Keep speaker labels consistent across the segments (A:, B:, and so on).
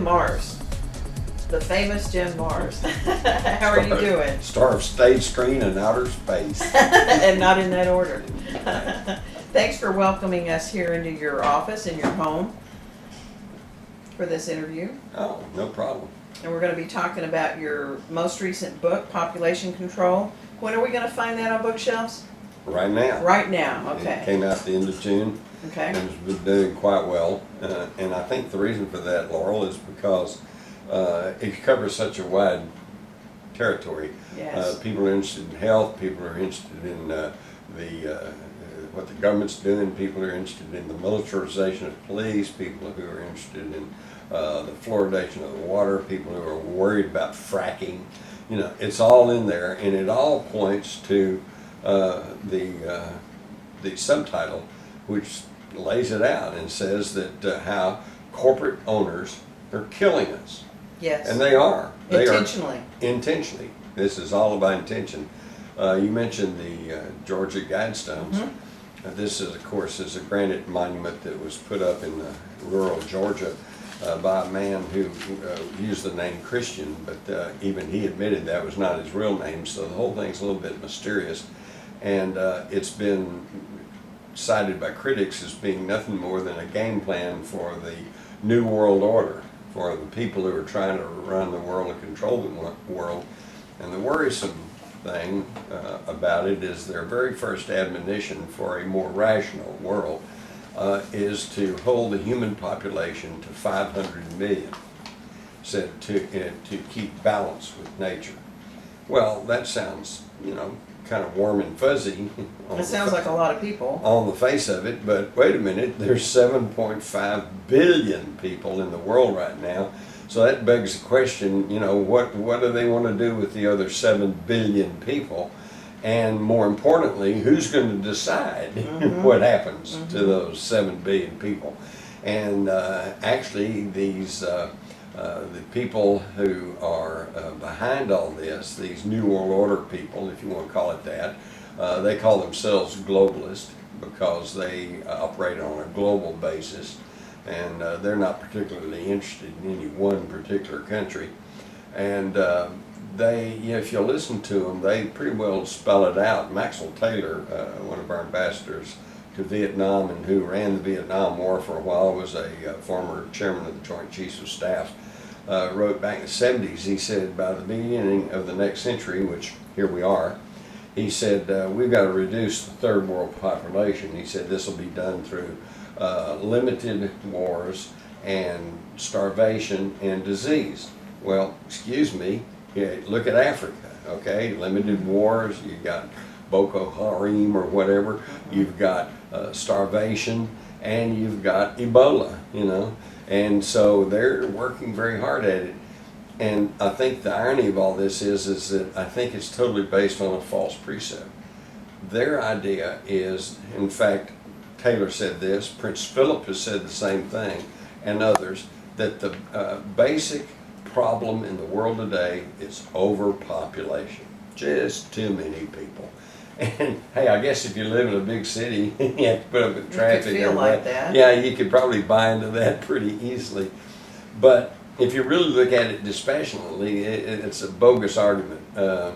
A: Jim MARRS, the famous Jim MARRS. How are you doing?
B: Star of stage, screen, and outer space.
A: And not in that order. Thanks for welcoming us here into your office, in your home, for this interview.
B: Oh, no problem.
A: And we're going to be talking about your most recent book, Population Control. When are we going to find that on bookshelves?
B: Right now.
A: Right now, okay.
B: It came out at the end of June.
A: Okay.
B: And it's been doing quite well. And I think the reason for that, Laurel, is because it covers such a wide territory.
A: Yes.
B: People are interested in health. People are interested in what the government's doing. People are interested in the militarization of police. People who are interested in the fluoridation of the water. People who are worried about fracking. You know, it's all in there, and it all points to the subtitle, which lays it out and says that how corporate owners are killing us.
A: Yes.
B: And they are. They
A: intentionally.
B: Are intentionally. This is all about intention. You mentioned the Georgia Guidestones.
A: Mm-hmm.
B: This is, of course, is a granite monument that was put up in rural Georgia by a man who used the name Christian, but even he admitted that was not his real name, so the whole thing's a little bit mysterious. And it's been cited by critics as being nothing more than a game plan for the New World Order, for the people who are trying to run the world and control the world. And the worrisome thing about it is their very first admonition for a more rational world is to hold the human population to 500 million, said to keep balance with nature. Well, that sounds, you know, kind of warm and fuzzy.
A: It sounds like a lot of people.
B: On the face of it, but wait a minute, there's 7.5 billion people in the world right now. So that begs the question, you know, what do they want to do with the other 7 billion people? And more importantly, who's going to decide what happens to those 7 billion people? And actually, these the people who are behind all this, these New World Order people, if you want to call it that, they call themselves globalists because they operate on a global basis, and they're not particularly interested in any one particular country. And they, if you listen to them, they pretty well spell it out. Maxwell Taylor, one of our ambassadors to Vietnam and who ran the Vietnam War for a while, was a former chairman of the Joint Chiefs of Staff, wrote back in the 70s, he said, by the beginning of the next century, which here we are, he said, we've got to reduce the third world population. He said this will be done through limited wars and starvation and disease. Well, excuse me, yeah, look at Africa, okay? Limited wars, you've got Boko Haram or whatever, you've got starvation, and you've got Ebola, you know? And so they're working very hard at it. And I think the irony of all this is that I think it's totally based on a false precept. Their idea is, in fact, Taylor said this, Prince Philip has said the same thing, and others, that the basic problem in the world today is overpopulation. Just too many people. And hey, I guess if you live in a big city, you have to put up with traffic.
A: You could feel like that.
B: Yeah, you could probably buy into that pretty easily. But if you really look at it dispassionately, it's a bogus argument. Right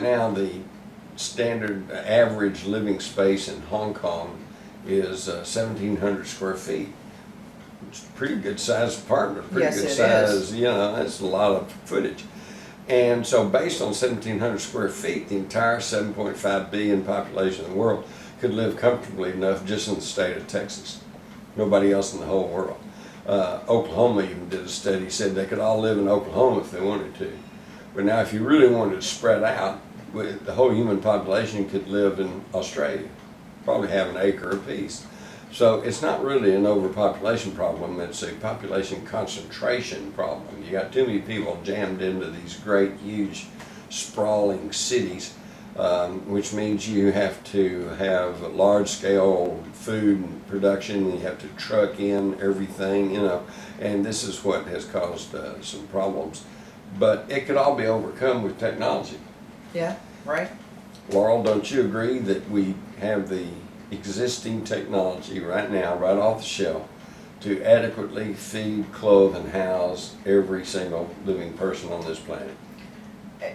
B: now, the standard average living space in Hong Kong is 1,700 square feet. It's a pretty good sized apartment, pretty
A: Yes,
B: good
A: it
B: size,
A: is.
B: you know, that's a lot of footage. And so based on 1,700 square feet, the entire 7.5 billion population of the world could live comfortably enough just in the state of Texas. Nobody else in the whole world. Oklahoma even did a study, said they could all live in Oklahoma if they wanted to. But now if you really wanted to spread out, the whole human population could live in Australia, probably have an acre apiece. So it's not really an overpopulation problem, it's a population concentration problem. You got too many people jammed into these great, huge, sprawling cities, which means you have to have large-scale food production, and you have to truck in everything, you know, and this is what has caused some problems. But it could all be overcome with technology.
A: Yeah, right.
B: Laurel, don't you agree that we have the existing technology right now, right off the shelf, to adequately feed, clothe, and house every single living person on this planet.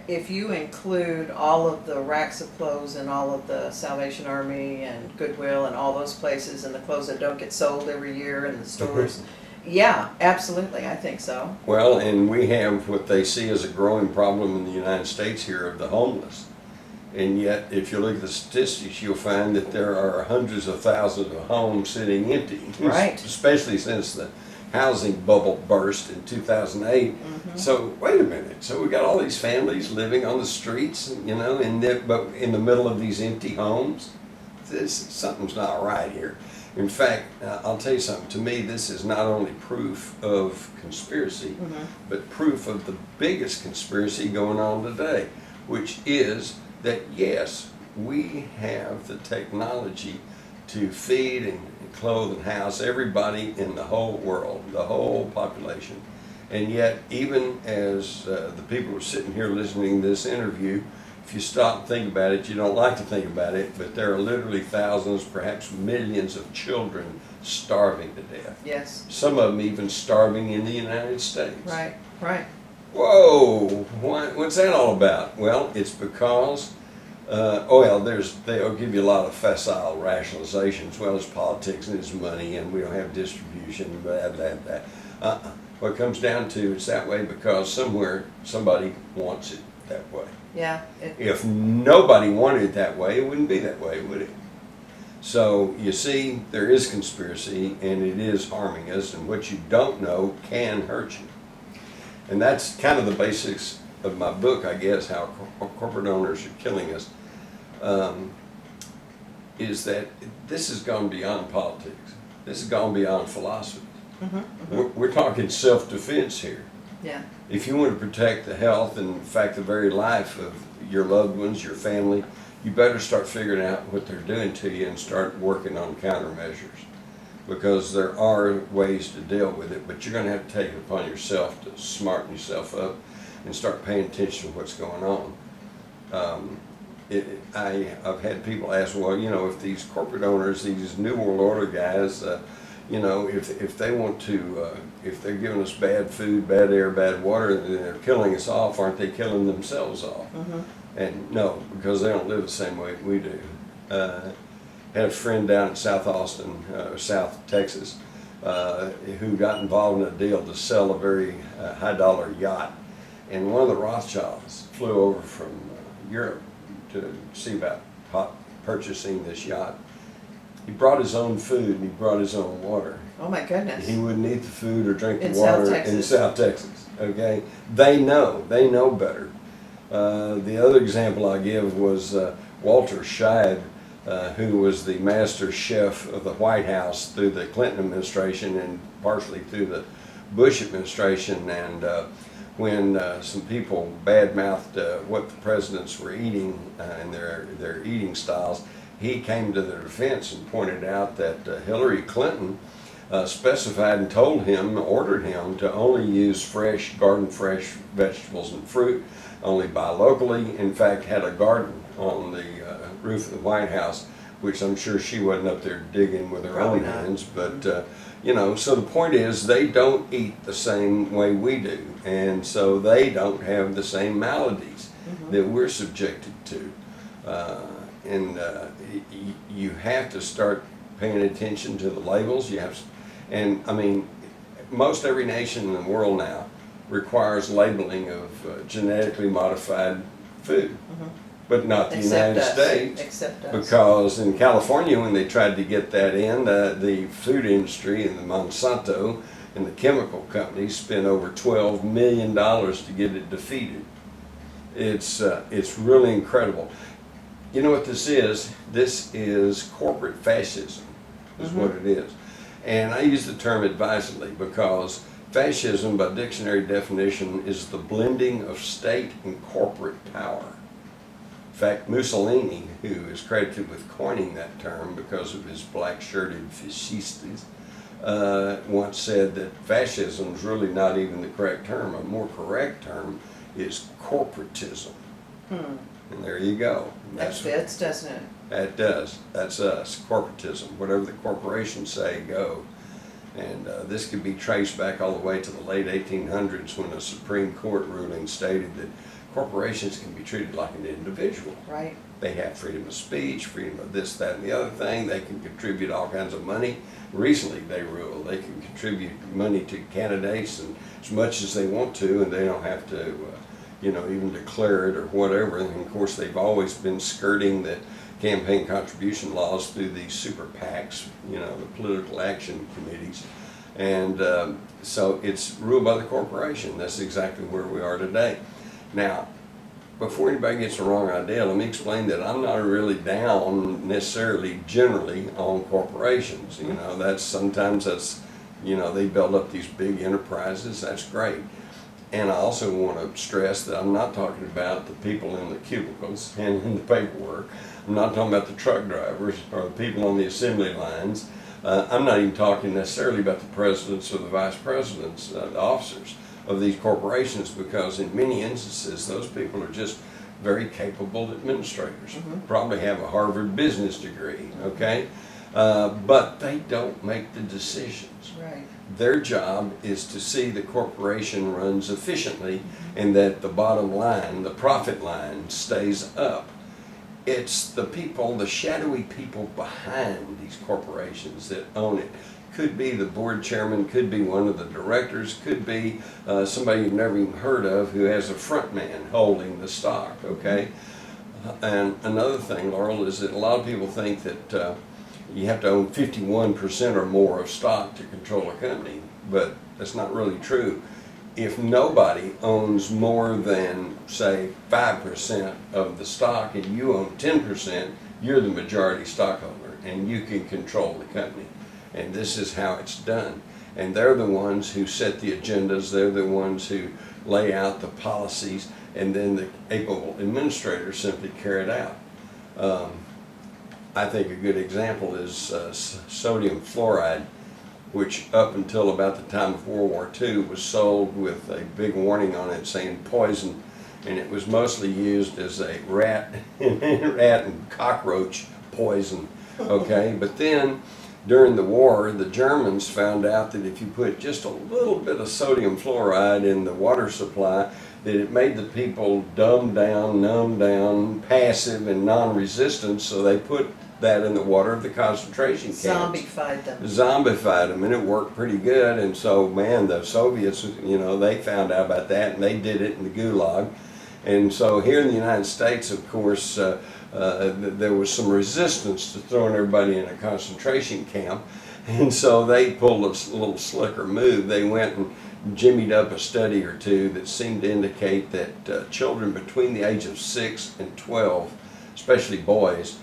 A: If you include all of the racks of clothes and all of the Salvation Army and Goodwill and all those places and the clothes that don't get sold every year in the stores, yeah, absolutely, I think so.
B: Well, and we have what they see as a growing problem in the United States here of the homeless. And yet, if you look at the statistics, you'll find that there are hundreds of thousands of homes sitting empty.
A: Right.
B: Especially since the housing bubble burst in 2008. So wait a minute. So we got all these families living on the streets, you know, but in the middle of these empty homes. Something's not right here. In fact, I'll tell you something. To me, this is not only proof of conspiracy, but proof of the biggest conspiracy going on today, which is that yes, we have the technology to feed and clothe and house everybody in the whole world, the whole population. And yet, even as the people who are sitting here listening to this interview, if you stop and think about it, you don't like to think about it, but there are literally thousands, perhaps millions of children starving to death.
A: Yes.
B: Some of them even starving in the United States.
A: Right, right.
B: Whoa, what's that all about? Well, it's because, they'll give you a lot of facile rationalizations. Well, it's politics and it's money and we don't have distribution, blah, blah, blah. What it comes down to, it's that way because somewhere somebody wants it that way.
A: Yeah.
B: If nobody wanted it that way, it wouldn't be that way, would it? So, you see, there is conspiracy and it is harming us, and what you don't know can hurt you. And that's kind of the basics of my book, I guess, how corporate owners are killing us, is that this has gone beyond politics. This has gone beyond philosophy. We're talking self-defense here.
A: Yeah.
B: If you want to protect the health and, in fact, the very life of your loved ones, your family, you better start figuring out what they're doing to you and start working on countermeasures. Because there are ways to deal with it, but you're going to have to take it upon yourself to smarten yourself up and start paying attention to what's going on. I've had people ask, well, you know, if these corporate owners, these New World Order guys, you know, if they want to, if they're giving us bad food, bad air, bad water, and they're killing us off, aren't they killing themselves off? And no, because they don't live the same way we do. Had a friend down in South Austin, South Texas, who got involved in a deal to sell a very high-dollar yacht. And one of the Rothschilds flew over from Europe to see about purchasing this yacht. He brought his own food and he brought his own water.
A: Oh my goodness.
B: He wouldn't eat the food or drink the
A: In
B: water
A: South Texas.
B: in South Texas. Okay, they know better. The other example I give was Walter Scheib, who was the master chef of the White House through the Clinton administration and partially through the Bush administration. And when some people badmouthed what the presidents were eating and their eating styles, he came to their defense and pointed out that Hillary Clinton specified and told him, ordered him to only use fresh, garden fresh vegetables and fruit, only buy locally. In fact, had a garden on the roof of the White House, which I'm sure she wasn't up there digging with her own hands. But, you know, so the point is they don't eat the same way we do. And so they don't have the same maladies that we're subjected to. You have to start paying attention to the labels. You have, and I mean, most every nation in the world now requires labeling of genetically modified food, but not the United States.
A: Except us.
B: Because in California, when they tried to get that in, the food industry and the Monsanto and the chemical companies spent over $12 million to get it defeated. It's really incredible. You know what this is? This is corporate fascism, is what it is. And I use the term advisedly because fascism, by dictionary definition, is the blending of state and corporate power. In fact, Mussolini, who is credited with coining that term because of his black-shirted fascistas, once said that fascism is really not even the correct term. A more correct term is corporatism. And there you go.
A: That fits, doesn't it?
B: That does. That's us, corporatism. Whatever the corporations say, go. And this could be traced back all the way to the late 1800s when a Supreme Court ruling stated that corporations can be treated like an individual.
A: Right.
B: They have freedom of speech, freedom of this, that, and the other thing. They can contribute all kinds of money. Recently, they rule they can contribute money to candidates and as much as they want to, and they don't have to, even declare it or whatever. And of course, they've always been skirting the campaign contribution laws through these super PACs, the political action committees. And so it's ruled by the corporation. That's exactly where we are today. Now, before anybody gets the wrong idea, let me explain that I'm not really down necessarily generally on corporations. Sometimes they build up these big enterprises. That's great. And I also want to stress that I'm not talking about the people in the cubicles and in the paperwork. I'm not talking about the truck drivers or the people on the assembly lines. I'm not even talking necessarily about the presidents or the vice presidents, the officers of these corporations, because in many instances those people are just very capable administrators, probably have a Harvard business degree, okay? But they don't make the decisions.
A: Right.
B: Their job is to see the corporation runs efficiently and that the bottom line, the profit line, stays up. It's the people, the shadowy people behind these corporations that own it. Could be the board chairman, could be one of the directors, could be somebody you've never even heard of who has a front man holding the stock, okay? And another thing, Laurel, is that a lot of people think that you have to own 51% or more of stock to control a company, but that's not really true. If nobody owns more than, say, 5% of the stock and you own 10%, you're the majority stockholder and you can control the company. And this is how it's done. And they're the ones who set the agendas, they're the ones who lay out the policies, and then the capable administrators simply carry it out. I think a good example is sodium fluoride, which up until about the time of World War II was sold with a big warning on it saying poison, and it was mostly used as a rat and cockroach poison, okay? But then during the war, the Germans found out that if you put just a little bit of sodium fluoride in the water supply, that it made the people dumb down, numb down, passive, and non-resistant, so they put that in the water of the concentration camps.
A: Zombified them.
B: And it worked pretty good. And so, man, the Soviets, they found out about that, and they did it in the Gulag. And so here in the United States, of course, there was some resistance to throwing everybody in a concentration camp. And so they pulled a little slicker move. They went and jimmied up a study or two that seemed to indicate that children between the age of 6 and 12, especially boys,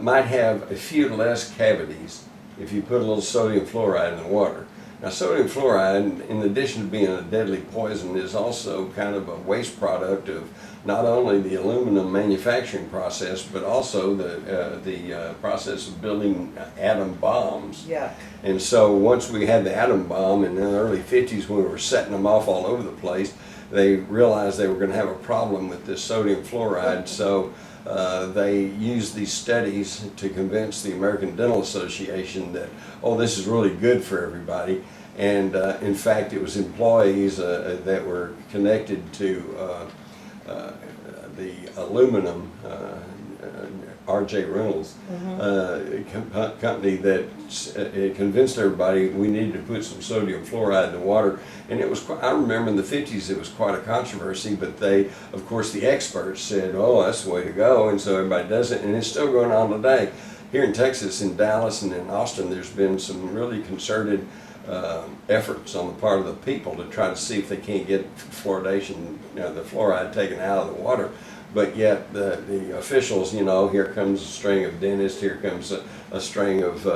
B: might have a few less cavities if you put a little sodium fluoride in the water. Now, sodium fluoride, in addition to being a deadly poison, is also kind of a waste product of not only the aluminum manufacturing process, but also the process of building atom bombs.
A: Yeah.
B: And so once we had the atom bomb in the early 50s, when we were setting them off all over the place, they realized they were going to have a problem with this sodium fluoride. So they used these studies to convince the American Dental Association that, oh, this is really good for everybody. And in fact, it was employees that were connected to the aluminum, R.J. Reynolds company, that convinced everybody we needed to put some sodium fluoride in the water. And it was quite, I remember in the 50s it was quite a controversy, but they, of course, the experts said, oh, that's the way to go, and so everybody does it, and it's still going on today. Here in Texas, in Dallas and in Austin, there's been some really concerted efforts on the part of the people to try to see if they can't get fluoridation, the fluoride taken out of the water. But yet the officials, here comes a string of dentists, here comes a string of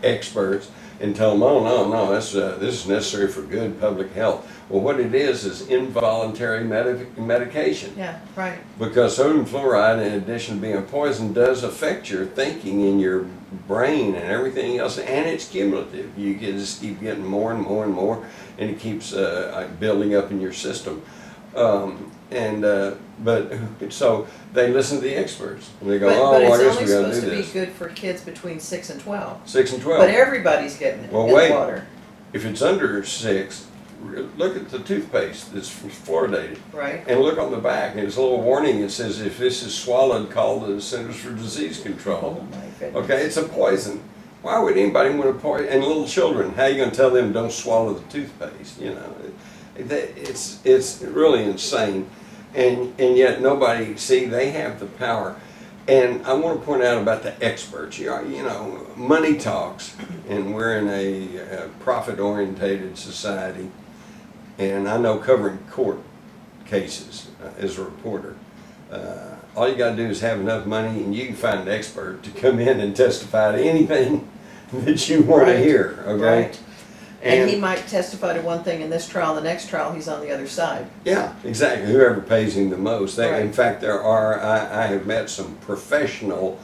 B: experts, and tell them, oh no, this is necessary for good public health. Well, what it is involuntary medication.
A: Yeah, right.
B: Because sodium fluoride, in addition to being a poison, does affect your thinking in your brain and everything else, and it's cumulative. You just keep getting more and more and more, and it keeps building up in your system. But so they listen to the experts, and they go,
A: But
B: I
A: it's
B: guess
A: only
B: we got to
A: supposed
B: do
A: to be
B: this.
A: good for kids between 6 and 12.
B: 6 and 12.
A: But everybody's getting it
B: Well,
A: in
B: wait.
A: the water.
B: If it's under 6, look at the toothpaste that's fluoridated.
A: Right.
B: And look on the back, and it's a little warning. It says, if this is swallowed, call the Centers for Disease Control.
A: Oh my goodness.
B: Okay, it's a poison. Why would anybody want to poison? And little children, how are you going to tell them don't swallow the toothpaste? You know, it's really insane. And yet nobody, see, they have the power. And I want to point out about the experts. You know, money talks, and we're in a profit-orientated society. And I know covering court cases as a reporter, all you got to do is have enough money, and you can find an expert to come in and testify to anything that you want to hear. Okay.
A: Right. And he might testify to one thing in this trial, the next trial he's on the other side.
B: Yeah, exactly. Whoever pays him the most.
A: Right.
B: In fact, I have met some professional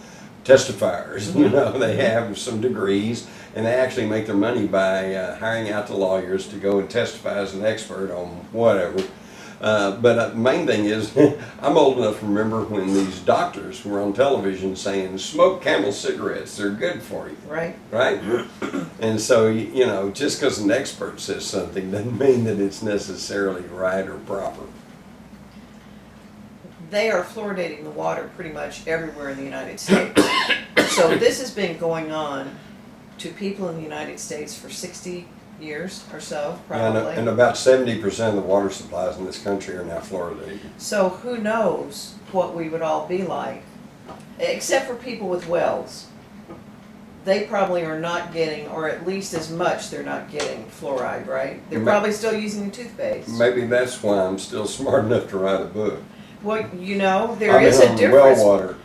B: testifiers. You know, they have some degrees, and they actually make their money by hiring out the lawyers to go and testify as an expert on whatever. But the main thing is, I'm old enough to remember when these doctors were on television saying, smoke Camel cigarettes, they're good for you.
A: Right.
B: Right? And so, you know, just because an expert says something doesn't mean that it's necessarily right or proper.
A: They are fluoridating the water pretty much everywhere in the United States. So this has been going on to people in the United States for 60 years or so, probably.
B: And about 70% of the water supplies in this country are now fluoridated.
A: So who knows what we would all be like, except for people with wells. They probably are not getting, or at least as much they're not getting fluoride, right? They're probably still using the toothpaste.
B: Maybe that's why I'm still smart enough to write a book.
A: Well, you know, there is a
B: on
A: difference.
B: well water.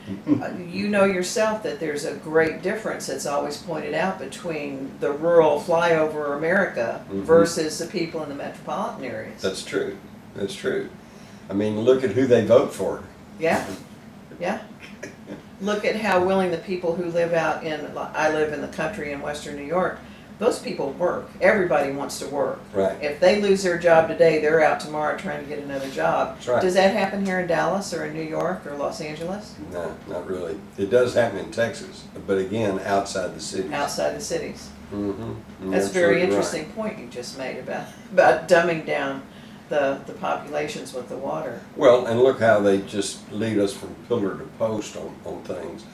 A: You know yourself that there's a great difference that's always pointed out between the rural flyover America versus the people in the metropolitan areas.
B: That's true. That's true. I mean, look at who they vote for.
A: Yeah, yeah. Look at how willing the people who live out in, I live in the country in Western New York, those people work. Everybody wants to work.
B: Right.
A: If they lose their job today, they're out tomorrow trying to get another job.
B: That's right.
A: Does that happen here in Dallas or in New York or Los Angeles?
B: No, not really. It does happen in Texas, but again, outside the cities.
A: Outside the cities.
B: Mm-hmm.
A: That's a very interesting point you just made about dumbing down the populations with the water.
B: Well, and look how they just lead us from pillar to post on things.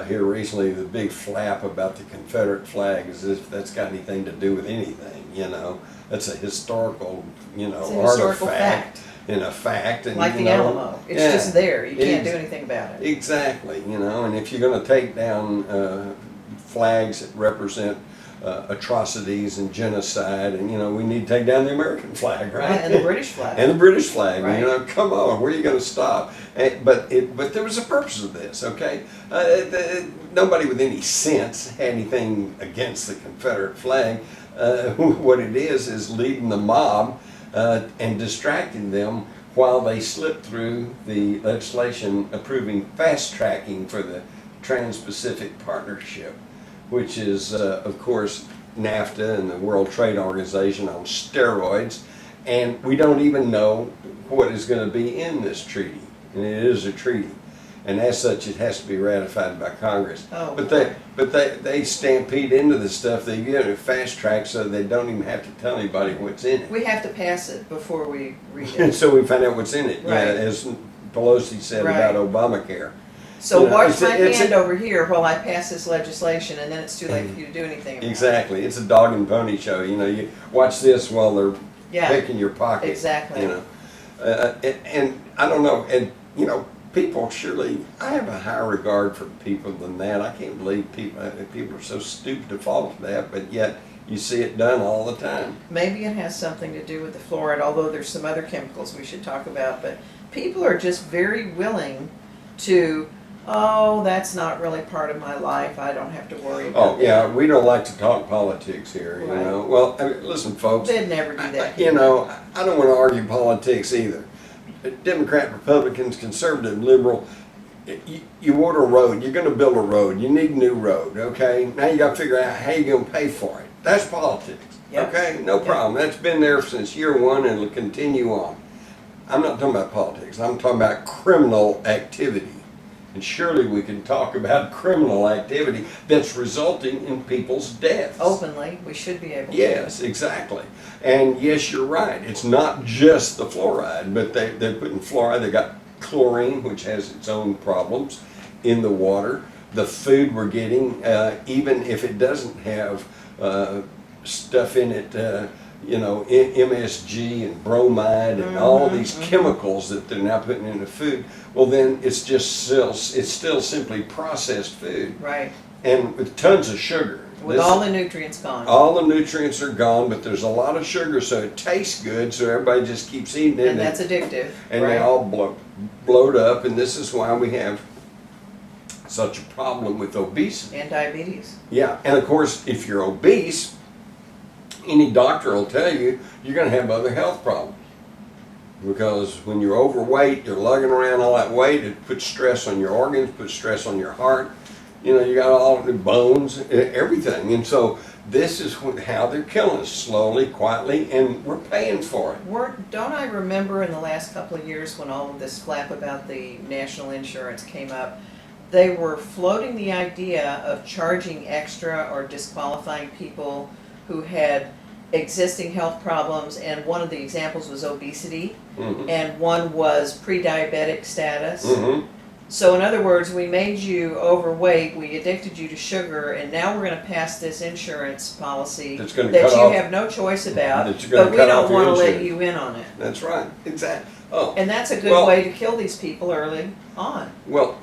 B: Here recently, the big flap about the Confederate flag, as if that's got anything to do with anything, you know. That's a historical, you know,
A: It's a historical
B: artifact
A: fact.
B: and a fact. And,
A: Like
B: you
A: the
B: know,
A: Alamo. It's
B: yeah,
A: just there. You can't do anything about it.
B: Exactly, you know, and if you're going to take down flags that represent atrocities and genocide, and you know, we need to take down the American flag, right?
A: And the British flag.
B: And the British flag,
A: Right.
B: you know, come on, where are you going to stop? But there was a purpose of this, okay? Nobody with any sense had anything against the Confederate flag. What it is leading the mob and distracting them while they slip through the legislation approving fast tracking for the Trans-Pacific Partnership, which is, of course, NAFTA and the World Trade Organization on steroids, and we don't even know what is going to be in this treaty, and it is a treaty, and as such, it has to be ratified by Congress.
A: Oh,
B: but they stampede into the stuff. They get it fast track so they don't even have to tell anybody what's in it.
A: We have to pass it before we read
B: And
A: it.
B: so we find out what's in it,
A: Right.
B: as Pelosi said
A: Right.
B: about Obamacare.
A: So
B: You know,
A: watch my
B: it's
A: hand over here while I pass this legislation, and then it's too late for you to do anything about it.
B: Exactly. It's a dog and pony show. You know, you watch this while they're
A: Yeah,
B: picking your pocket.
A: exactly.
B: You know, and I don't know. And you know, people surely. I have a higher regard for people than that. I can't believe people are so stupid to fall for that. But yet you see it done all the time.
A: Maybe it has something to do with the fluoride, although there's some other chemicals we should talk about. But people are just very willing to, oh, that's not really part of my life. I don't have to worry about
B: Oh yeah, we don't like to talk politics here. You
A: Right.
B: know. Well, I mean, listen, folks.
A: They'd never do that.
B: You know, I don't want to argue politics either. Democrat, Republicans, conservative, liberal. You order a road. You're going to build a road. You need a new road. Okay. Now you got to figure out how you're going to pay for it. That's politics.
A: Yep.
B: Okay. No
A: Yep.
B: problem. That's been there since year one and it'll continue on. I'm not talking about politics. I'm talking about criminal activity. And surely we can talk about criminal activity that's resulting in people's deaths.
A: Openly, we should be able to.
B: Yes, exactly. And yes, you're right. It's not just the fluoride, but they're putting fluoride. They got chlorine, which has its own problems, in the water. The food we're getting, even if it doesn't have stuff in it, MSG and bromide and all these chemicals that they're now putting in the food, well then it's still simply processed food.
A: Right.
B: And with tons of sugar.
A: With all the nutrients gone.
B: All the nutrients are gone, but there's a lot of sugar, so it tastes good, so everybody just keeps eating it.
A: And that's addictive.
B: And
A: right?
B: they all bloat up, and this is why we have such a problem with obesity.
A: And diabetes.
B: Yeah, and of course, if you're obese, any doctor will tell you you're going to have other health problems. Because when you're overweight, you're lugging around all that weight, it puts stress on your organs, puts stress on your heart. You got all the bones, everything. And so this is how they're killing us, slowly, quietly, and we're paying for it.
A: Don't I remember in the last couple of years when all of this flap about the national insurance came up, they were floating the idea of charging extra or disqualifying people who had existing health problems, and one of the examples was obesity, and one was pre-diabetic status. So in other words, we made you overweight, we addicted you to sugar, and now we're going to pass this insurance policy that you have no choice about, but we don't want to let you in on it.
B: That's right, exactly. Oh,
A: and that's a good way to kill these people early on.
B: Well,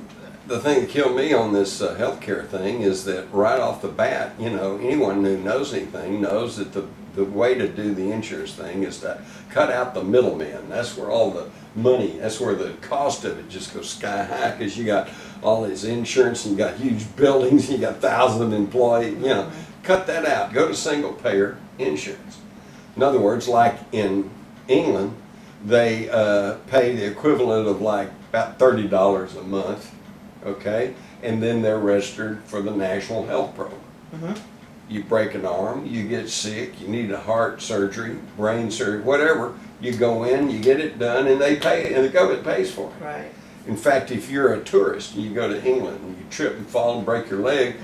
B: the thing that killed me on this healthcare thing is that right off the bat, anyone who knows anything knows that the way to do the insurance thing is to cut out the middlemen. That's where all the money, that's where the cost of it just goes sky high, because you got all this insurance and you got huge buildings, you got thousands of employees, cut that out. Go to single payer insurance. In other words, like in England, they pay the equivalent of like about $30 a month. Okay, and then they're registered for the National Health Program. You break an arm, you get sick, you need a heart surgery, brain surgery, whatever. You go in, you get it done, and they pay, and the government pays for it.
A: Right.
B: In fact, if you're a tourist and you go to England and you trip and fall and break your leg,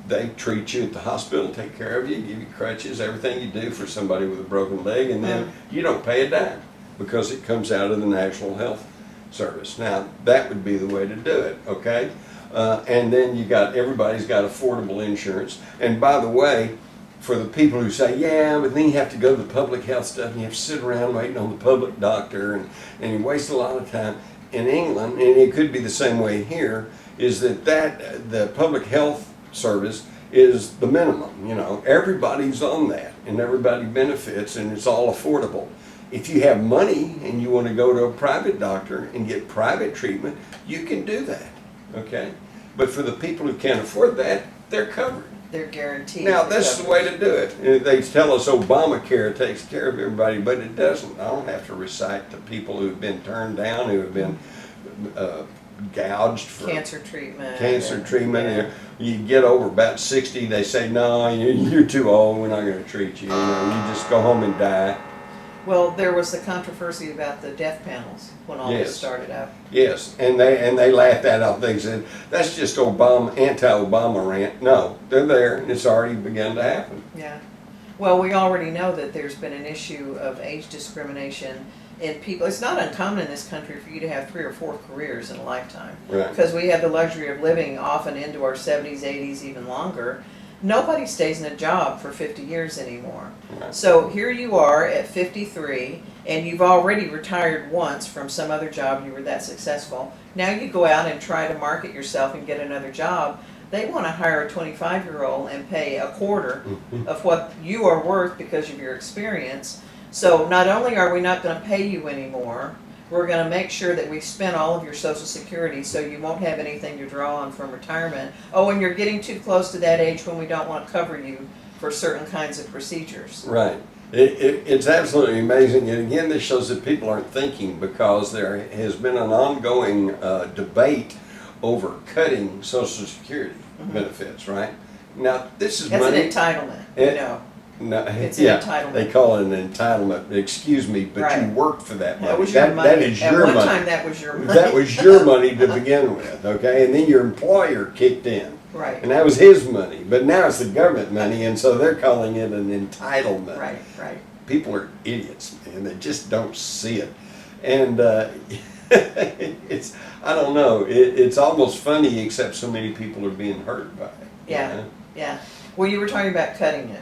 B: they treat you at the hospital, take care of you, give you crutches, everything you do for somebody with a broken leg, and then you don't pay a dime because it comes out of the National Health Service. Now, that would be the way to do it, okay? And then everybody's got affordable insurance. And by the way, for the people who say, yeah, but then you have to go to the public health stuff and you have to sit around waiting on the public doctor and you waste a lot of time. In England, and it could be the same way here, is that the public health service is the minimum. Everybody's on that and everybody benefits and it's all affordable. If you have money and you want to go to a private doctor and get private treatment, you can do that, okay? But for the people who can't afford that, they're covered.
A: They're guaranteed.
B: Now, this is the way to do it. They tell us Obamacare takes care of everybody, but it doesn't. I don't have to recite to people who've been turned down, who have been gouged for
A: cancer treatment.
B: Yeah. You get over about 60, they say, no, you're too old, we're not going to treat you. You just go home and die.
A: Well, there was the controversy about the death panels when all this started out.
B: Yes, and they laughed that off. They said, that's just anti-Obama rant. No, they're there, and it's already begun to happen.
A: Yeah. Well, we already know that there's been an issue of age discrimination in people. It's not uncommon in this country for you to have 3 or 4 careers in a lifetime.
B: Right.
A: Because we have the luxury of living often into our 70s, 80s, even longer. Nobody stays in a job for 50 years anymore. Right. So here you are at 53, and you've already retired once from some other job, you were that successful. Now you go out and try to market yourself and get another job. They want to hire a 25-year-old and pay a quarter of what you are worth because of your experience. So not only are we not going to pay you anymore, we're going to make sure that we spend all of your Social Security so you won't have anything to draw on from retirement. Oh, and you're getting too close to that age when we don't want to cover you for certain kinds of procedures.
B: Right. It's absolutely amazing. And again, this shows that people aren't thinking, because there has been an ongoing debate over cutting Social Security benefits, right? Now, this is
A: That's
B: money.
A: an entitlement,
B: No,
A: It's an
B: yeah,
A: entitlement.
B: they call it an entitlement. Excuse me, but
A: Right.
B: you worked for that money.
A: That was your money.
B: That is your
A: At one
B: money.
A: time, that was your money.
B: That was your money to begin with, okay? And then your employer kicked in.
A: Right,
B: And that was his money. But now it's the government money, and so they're calling it an entitlement.
A: right, right.
B: People are idiots, man. They just don't see it. And it's, I don't know, it's almost funny, except so many people are being hurt by it. you
A: Yeah.
B: know?
A: Yeah. Well, you were talking about cutting it.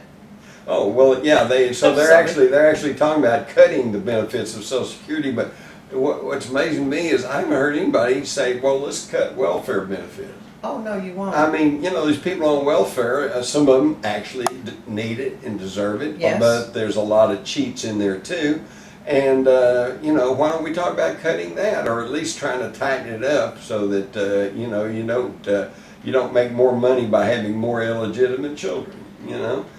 B: Oh, well, yeah, they're
A: Sorry.
B: actually talking about cutting the benefits of Social Security, but what's amazing to me is I haven't heard anybody say, well, let's cut welfare benefits.
A: Oh, no, you won't.
B: I mean, there's people on welfare, some of them actually need it and deserve it,
A: Yes.
B: but there's a lot of cheats in there too. And, why don't we talk about cutting that, or at least trying to tighten it up so that, you don't make more money by having more illegitimate children,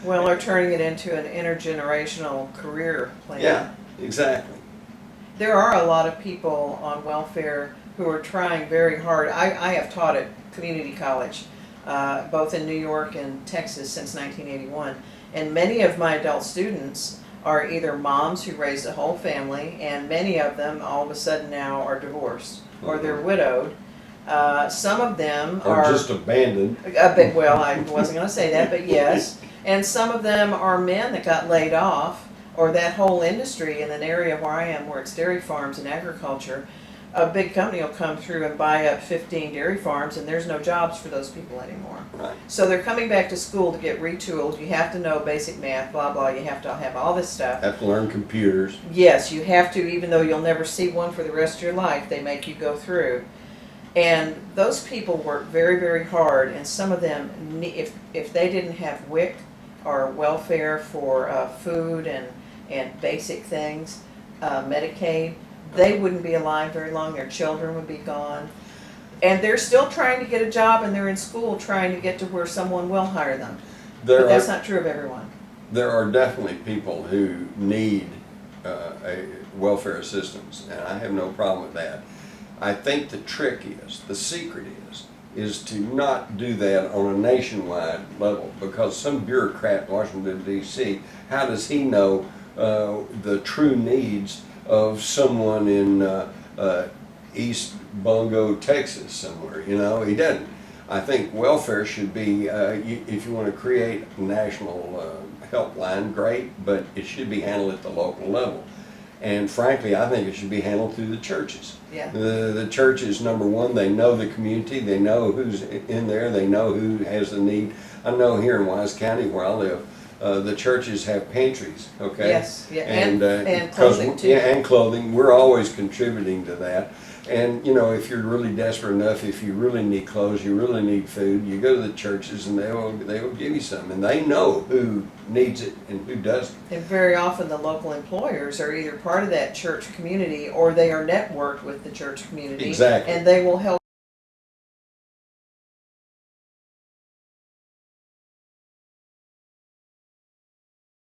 A: Well, or turning it into an intergenerational career plan.
B: Yeah, exactly.
A: There are a lot of people on welfare who are trying very hard. I have taught at community college, both in New York and Texas since 1981. And many of my adult students are either moms who raised a whole family, and many of them all of a sudden now are divorced or they're widowed. Some of them
B: Or
A: are
B: just abandoned.
A: a bit, well, I wasn't going to say that, but yes. And some of them are men that got laid off, or that whole industry in an area where I am, where it's dairy farms and agriculture. A big company will come through and buy up 15 dairy farms, and there's no jobs for those people anymore.
B: Right.
A: So they're coming back to school to get retooled. You have to know basic math, blah, blah. You have to have all this stuff.
B: Have to learn computers.
A: Yes, you have to, even though you'll never see one for the rest of your life, they make you go through. And those people work very, very hard, and some of them, if they didn't have WIC or welfare for food and basic things, Medicaid, they wouldn't be alive very long. Their children would be gone. And they're still trying to get a job, and they're in school trying to get to where someone will hire them. But that's not true of everyone.
B: There are definitely people who need a welfare assistance, and I have no problem with that. I think the trick the secret is to not do that on a nationwide level, because some bureaucrat in Washington, D.C., how does he know the true needs of someone in East Bongo, Texas somewhere? He doesn't. I think welfare should be, if you want to create a national helpline, great, but it should be handled at the local level. And frankly, I think it should be handled through the churches.
A: Yeah.
B: The churches, number one, they know the community, they know who's in there, they know who has the need. I know here in Wise County where I live, the churches have pantries, okay?
A: Yes, yeah, and
B: 'cause
A: clothing too.
B: Yeah, and clothing. We're always contributing to that. And if you're really desperate enough, if you really need clothes, you really need food, you go to the churches and they will give you some. And they know who needs it and who doesn't.
A: And very often the local employers are either part of that church community, or they are networked with the church community.
B: Exactly.
A: And they will help